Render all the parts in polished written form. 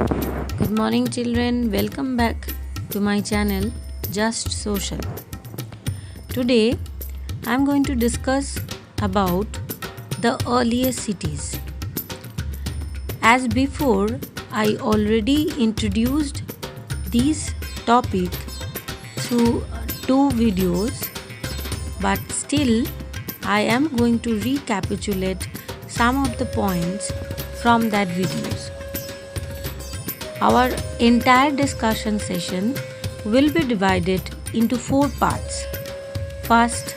Good morning, children. Welcome back to my channel Just Social. Today I am going to discuss about the earliest cities. As before, I already introduced this topic through two videos, but still I am going to recapitulate some of the points from that videos. Our entire discussion session will be divided into 4 parts. First,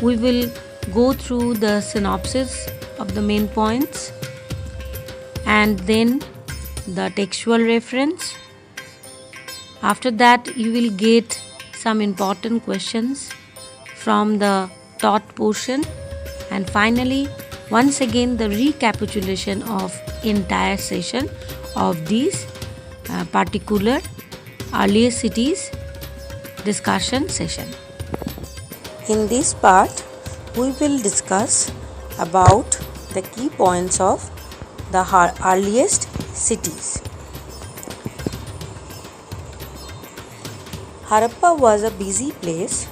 we will go through the synopsis of the main points and then the textual reference. After that, you will get some important questions from the taught portion, and finally, once again, the recapitulation of entire session of these particular earliest cities discussion session. In this part, we will discuss about the key points of the earliest cities. Harappa was a busy place.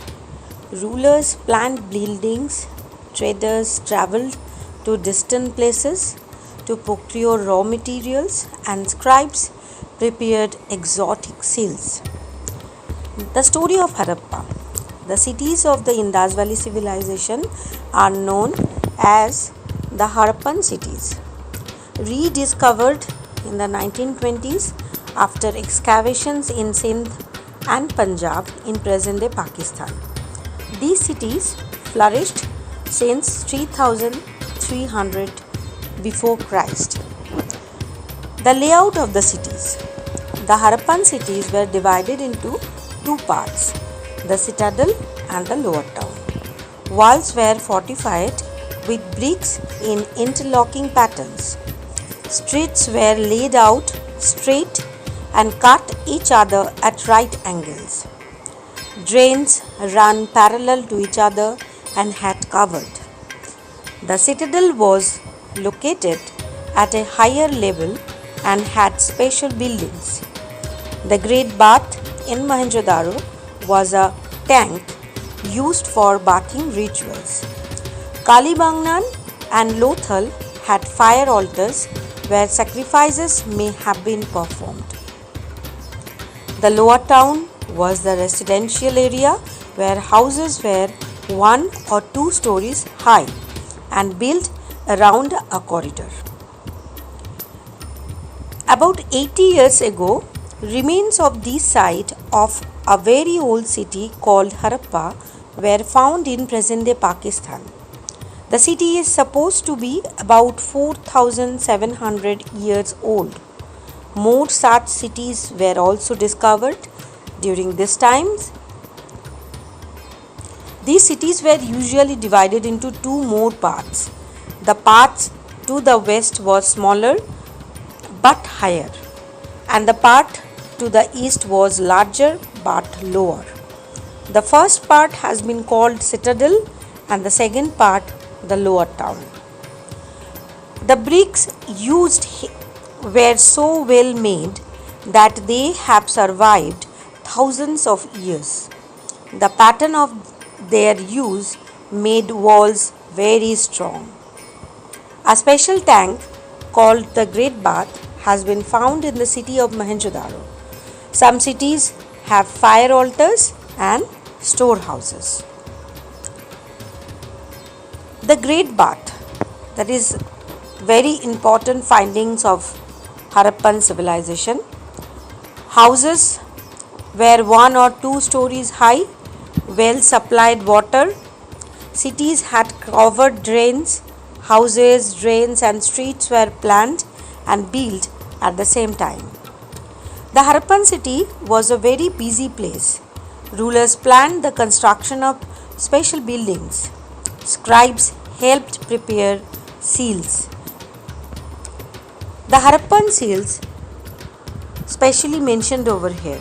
Rulers planned buildings, traders traveled to distant places to procure raw materials, and scribes prepared exotic seals. The story of Harappa. The cities of the Indus Valley civilization are known as the Harappan cities. Rediscovered in the 1920s after excavations in Sindh and Punjab in present-day Pakistan. These cities flourished since 3300 before Christ. The layout of the cities. The Harappan cities were divided into 2 parts, the citadel and the lower town. Walls were fortified with bricks in interlocking patterns. Streets were laid out straight and cut each other at right angles. Drains ran parallel to each other and had covered. The citadel was located at a higher level and had special buildings. The Great Bath in Mohenjo-daro was a tank used for bathing rituals. Kalibangnan and Lothal had fire altars where sacrifices may have been performed. The lower town was the residential area where houses were 1 or 2 stories high and built around a corridor. About 80 years ago, remains of this site of a very old city called Harappa were found in present-day Pakistan. The city is supposed to be about 4,700 years old. More such cities were also discovered during this time. These cities were usually divided into 2 more parts. The part to the west was smaller but higher, and the part to the east was larger but lower. The first part has been called citadel and the second part the lower town. The bricks used were so well made that they have survived thousands of years. The pattern of their use made walls very strong. A special tank called the Great Bath has been found in the city of Mohenjo-daro. Some cities have fire altars and storehouses. The Great Bath, that is very important findings of Harappan civilization. Houses were 1 or 2 stories high, well supplied water. Cities had covered drains. Houses, drains and streets were planned and built at the same time. The Harappan city was a very busy place. Rulers planned the construction of special buildings. Scribes helped prepare seals. The Harappan seals specially mentioned over here.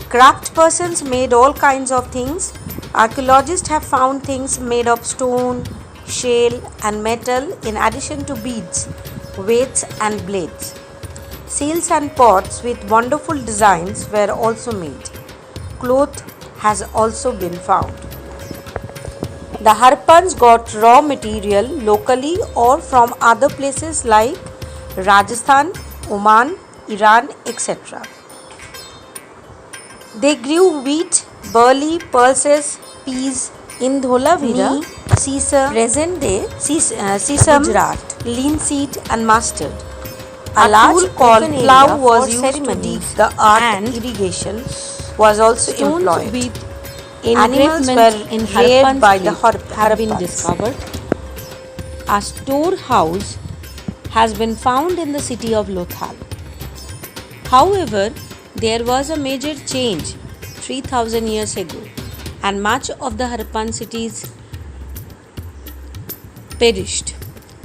Craft persons made all kinds of things. Archaeologists have found things made of stone, shell and metal in addition to beads, weights and blades. Seals and pots with wonderful designs were also made. Cloth has also been found. The Harppans got raw material locally or from other places like Rajasthan, Oman, Iran, etc. They grew wheat, barley, pulses, peas in Dholavira, sesame, present-day sesame, Gujarat, linseed and mustard. A large called plough was used to dig the earth, and irrigation was also employed. With animals were reared by the Harppans. Have been discovered. A storehouse has been found in the city of Lothal. However, there was a major change 3000 years ago, and much of the Harappan cities perished.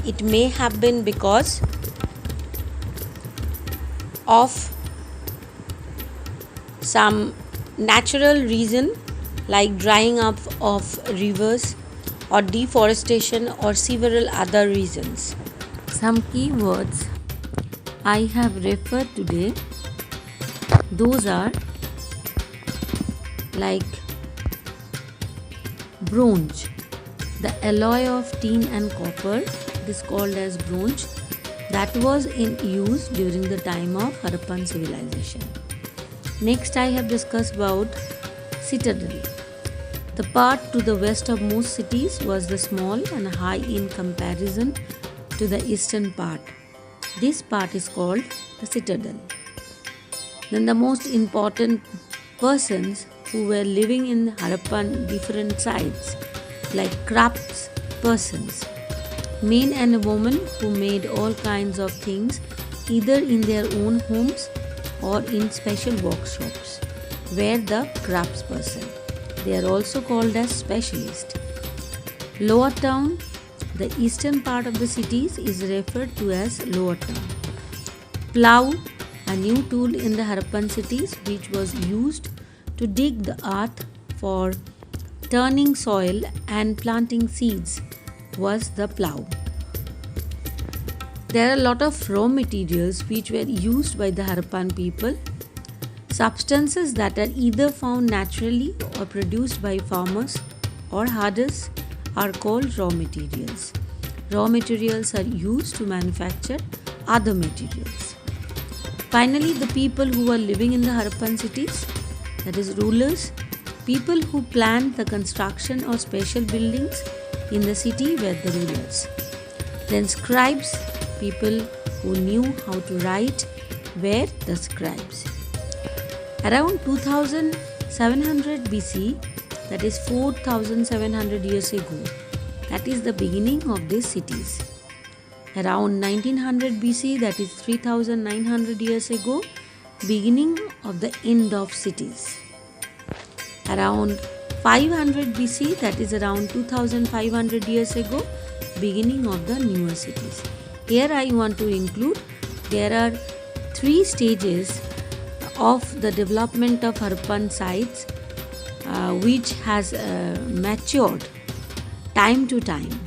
It may have been because of some natural reason like drying up of rivers or deforestation or several other reasons. Some key words I have referred today, those are like bronze, the alloy of tin and copper, it is called as bronze, that was in use during the time of Harappan civilization. Next I have discussed about citadel. The part to the west of most cities was the small and high in comparison to the eastern part. This part is called the citadel. Then the most important persons who were living in Harappan different sites like crafts persons, men and women who made all kinds of things either in their own homes or in special workshops were the craftsperson. They are also called as specialists. Lower town, the eastern part of the cities, is referred to as lower town. Plough, a new tool in the Harappan cities which was used to dig the earth for turning soil and planting seeds, was the plough. There are a lot of raw materials which were used by the Harappan people. Substances that are either found naturally or produced by farmers or herders are called raw materials. Raw materials are used to manufacture other materials. Finally, the people who are living in the Harappan cities, that is rulers, people who planned the construction of special buildings in the city were the rulers. Then scribes, people who knew how to write, were the scribes. Around 2700 BC, that is 4700 years ago, that is the beginning of these cities. Around 1900 BC, that is 3900 years ago, beginning of the end of cities. Around 500 BC, that is around 2500 years ago, beginning of the newer cities. Here I want to include, there are 3 stages of the development of Harappan sites which has matured time to time.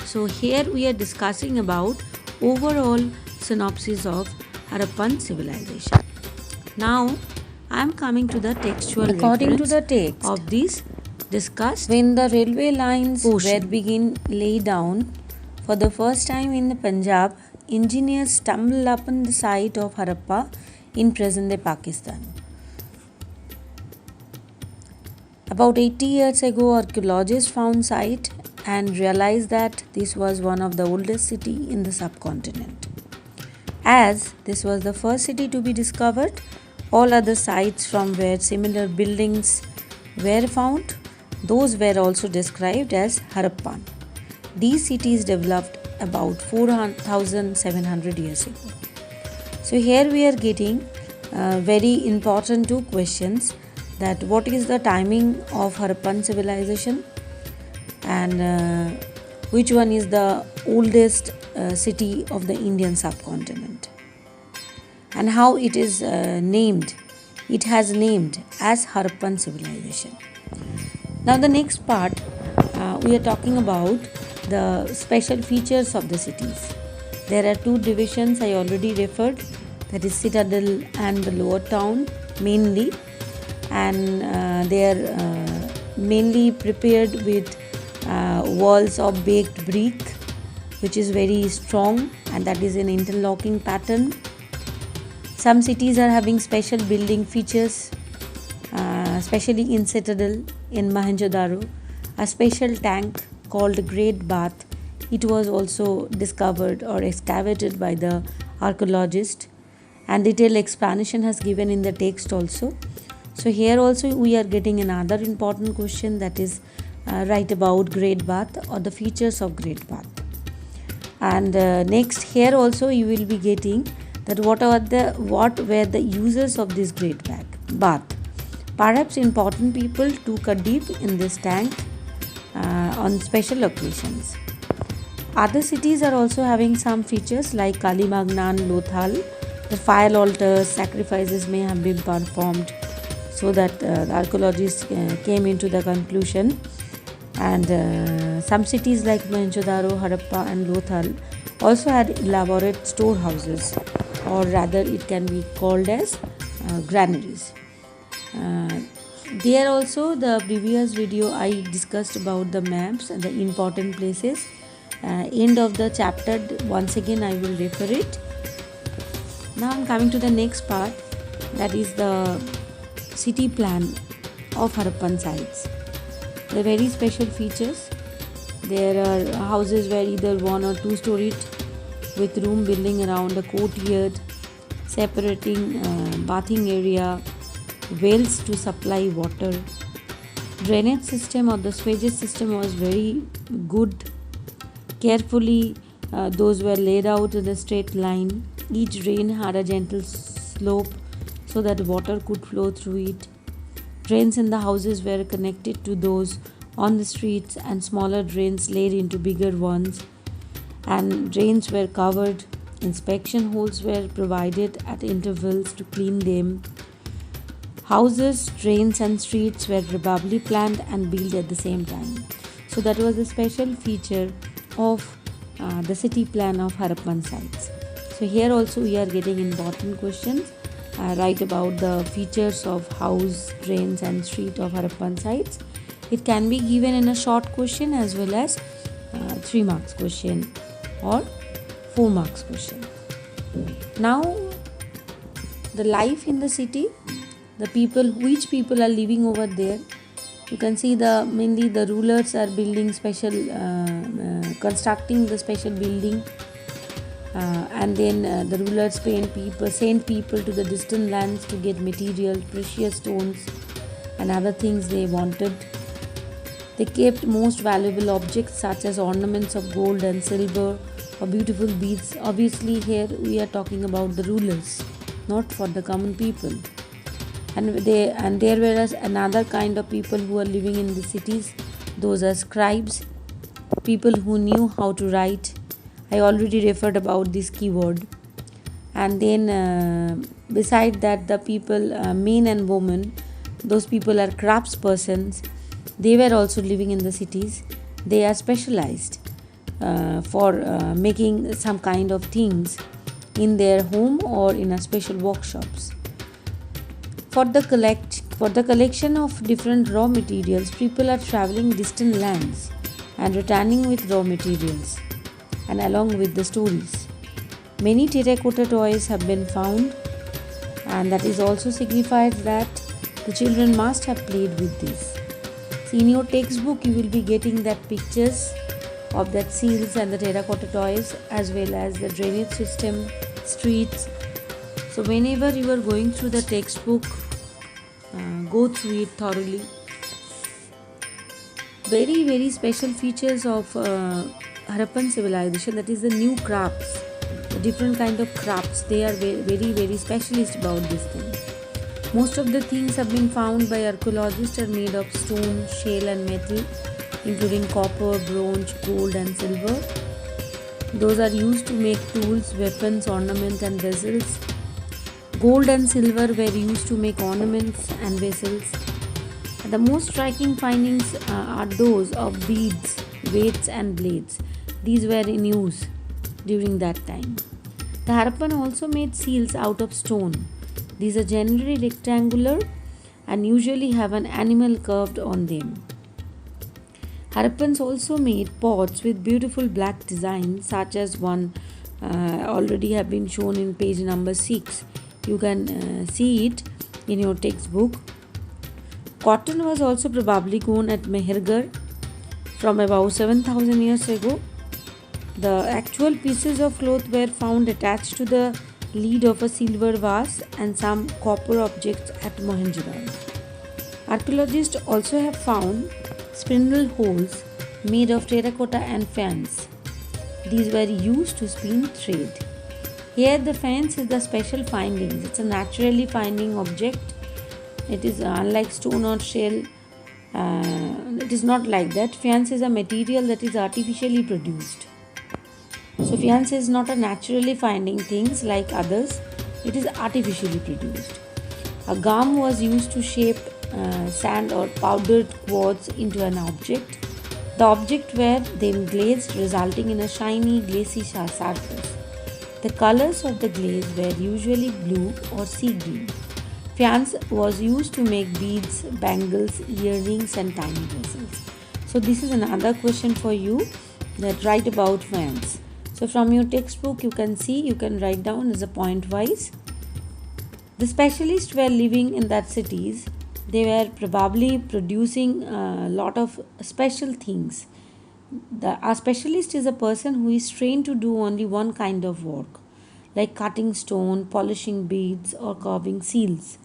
So here we are discussing about overall synopsis of Harappan civilization. Now I am coming to the textual according to the text of this discussed. When the railway lines were being laid down for the first time in the Punjab, engineers stumbled upon the site of Harappa in present-day Pakistan. About 80 years ago, archaeologists found site and realized that this was one of the oldest city in the subcontinent. As this was the first city to be discovered, all other sites from where similar buildings were found, those were also described as Harappan. These cities developed about 4700 years ago. So here we are getting very important 2 questions, that what is the timing of Harappan civilization and which one is the oldest city of the Indian subcontinent, and how it is named. It has named as Harappan civilization. Now the next part we are talking about the special features of the cities. There are 2 divisions I already referred. that is citadel and the lower town mainly, and they are mainly prepared with walls of baked brick, which is very strong, and that is an interlocking pattern. Some cities are having special building features, especially in Citadel in Mohenjo-daro, a special tank called Great Bath. It was also discovered or excavated by the archaeologist, and detailed explanation has given in the text also. So here also we are getting another important question, that is write about Great Bath or the features of Great Bath. And next here also you will be getting that what were the users of this great bath. Perhaps important people took a dip in this tank on special occasions. Other cities are also having some features like Kalimagnan, Lothal. The fire altars, sacrifices may have been performed, so that the archaeologists came into the conclusion. And some cities like Mohenjo-daro, Harappa and Lothal also had elaborate storehouses, or rather it can be called as granaries. There also, the previous video I discussed about the maps and the important places. End of the chapter, once again I will refer it. Now I am coming to the next part, that is the city plan of Harappan sites. The very special features. There are houses where either 1 or 2 storied, with room building around a courtyard, separating bathing area, wells to supply water. Drainage system or the sewage system was very good. Carefully those were laid out in a straight line. Each drain had a gentle slope so that water could flow through it. Drains in the houses were connected to those on the streets, and smaller drains laid into bigger ones, and drains were covered. Inspection holes were provided at intervals to clean them. Houses, drains and streets were probably planned and built at the same time. So that was a special feature of the city plan of Harappan sites. So here also we are getting important questions. Write about the features of house, drains and street of Harappan sites. It can be given in a short question as well as 3 marks question or 4 marks question. Now the life in the city, the people, which people are living over there. You can see mainly the rulers are building special, constructing the special building, and then the rulers send people to the distant lands to get material, precious stones and other things they wanted. They kept most valuable objects such as ornaments of gold and silver or beautiful beads. Obviously here we are talking about the rulers, not for the common people. And there were another kind of people who are living in the cities. Those are scribes, people who knew how to write. I already referred about this keyword. And then beside that, the people, men and women, those people are craftspersons. They were also living in the cities. They are specialized for making some kind of things in their home or in a special workshops. For the collection of different raw materials, people are traveling distant lands and returning with raw materials and along with the stories. Many terracotta toys have been found, and that is also signifies that the children must have played with this. See, in your textbook you will be getting that pictures of that seals and the terracotta toys as well as the drainage system, streets. So whenever you are going through the textbook, go through it thoroughly. Very, very special features of Harappan civilization, that is the new crafts, the different kind of crafts. They are very, very specialist about this thing. Most of the things have been found by archaeologists are made of stone, shell and metal, including copper, bronze, gold and silver. Those are used to make tools, weapons, ornaments and vessels. Gold and silver were used to make ornaments and vessels. The most striking findings are those of beads, weights and blades. These were in use during that time. The Harappan also made seals out of stone. These are generally rectangular and usually have an animal carved on them. Harappans also made pots with beautiful black designs, such as one already have been shown in page number 6. You can see it in your textbook. Cotton was also probably grown at Mehergarh from about 7,000 years ago. The actual pieces of cloth were found attached to the lid of a silver vase and some copper objects at Mohenjo-daro. Archaeologists also have found spindle holes made of terracotta and fans. These were used to spin thread. Here the fans is the special findings. It's a naturally finding object. It is unlike stone or shell. It is not like that. Fans is a material that is artificially produced. So faience is not a naturally finding things like others. It is artificially produced. A gum was used to shape sand or powdered quartz into an object. The object were then glazed, resulting in a shiny, glassy surface. The colors of the glaze were usually blue or sea green. Faience was used to make beads, bangles, earrings, and tiny vessels. So this is another question for you, that write about faience. So from your textbook you can see, you can write down as a point wise. The specialists were living in that cities. They were probably producing a lot of special things. A specialist is a person who is trained to do only one kind of work, like cutting stone, polishing beads, or carving seals.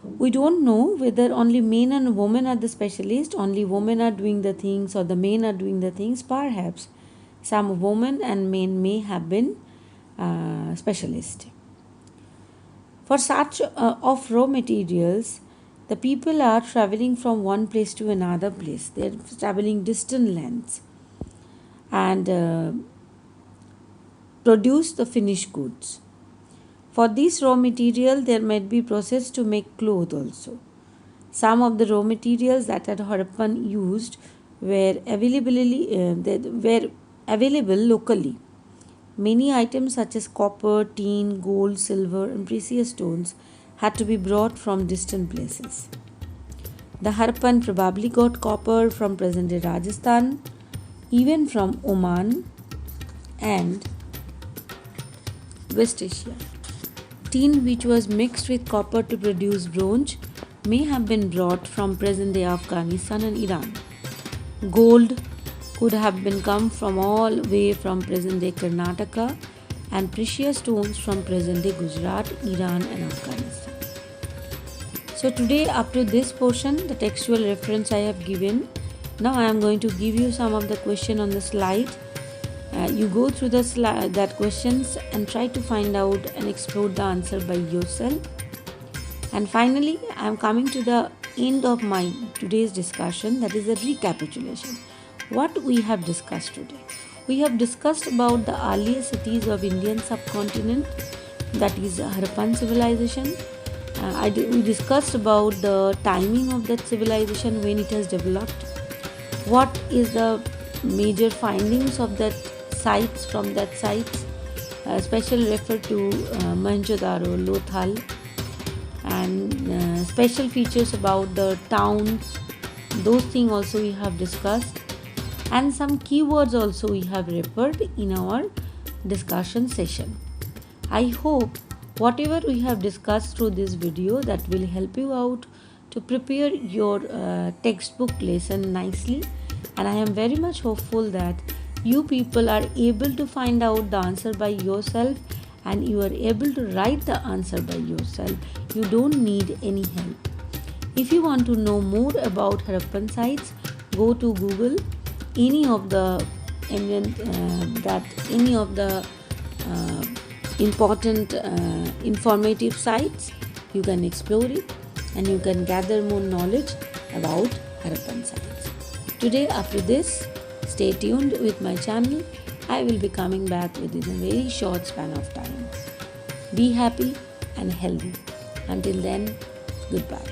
We don't know whether only men and women are the specialists, only women are doing the things, or the men are doing the things. Perhaps some women and men may have been specialists. For such of raw materials, the people are traveling from one place to another place. They are traveling distant lands and produce the finished goods. For this raw material, there might be processed to make cloth also. Some of the raw materials that Harappan used were available locally. Many items such as copper, tin, gold, silver, and precious stones had to be brought from distant places. The Harappan probably got copper from present-day Rajasthan, even from Oman and West Asia. Tin, which was mixed with copper to produce bronze, may have been brought from present-day Afghanistan and Iran. Gold could have been come from all way from present-day Karnataka, and precious stones from present-day Gujarat, Iran, and Afghanistan. So today, up to this portion, the textual reference I have given. Now I am going to give you some of the question on the slide. You go through that questions and try to find out and explore the answer by yourself. And finally, I am coming to the end of my today's discussion, that is a recapitulation. What we have discussed today. We have discussed about the earliest cities of Indian subcontinent, that is Harappan civilization. We discussed about the timing of that civilization, when it has developed. What is the major findings of that sites from that sites, special refer to Mohenjo-daro, Lothal, and special features about the towns. Those things also we have discussed, and some keywords also we have referred in our discussion session. I hope whatever we have discussed through this video, that will help you out to prepare your textbook lesson nicely, and I am very much hopeful that you people are able to find out the answer by yourself, and you are able to write the answer by yourself. You don't need any help. If you want to know more about Harappan sites, go to Google any of the important informative sites. You can explore it and you can gather more knowledge about Harappan sites. Today, after this, stay tuned with my channel. I will be coming back within a very short span of time. Be happy and healthy. Until then, goodbye.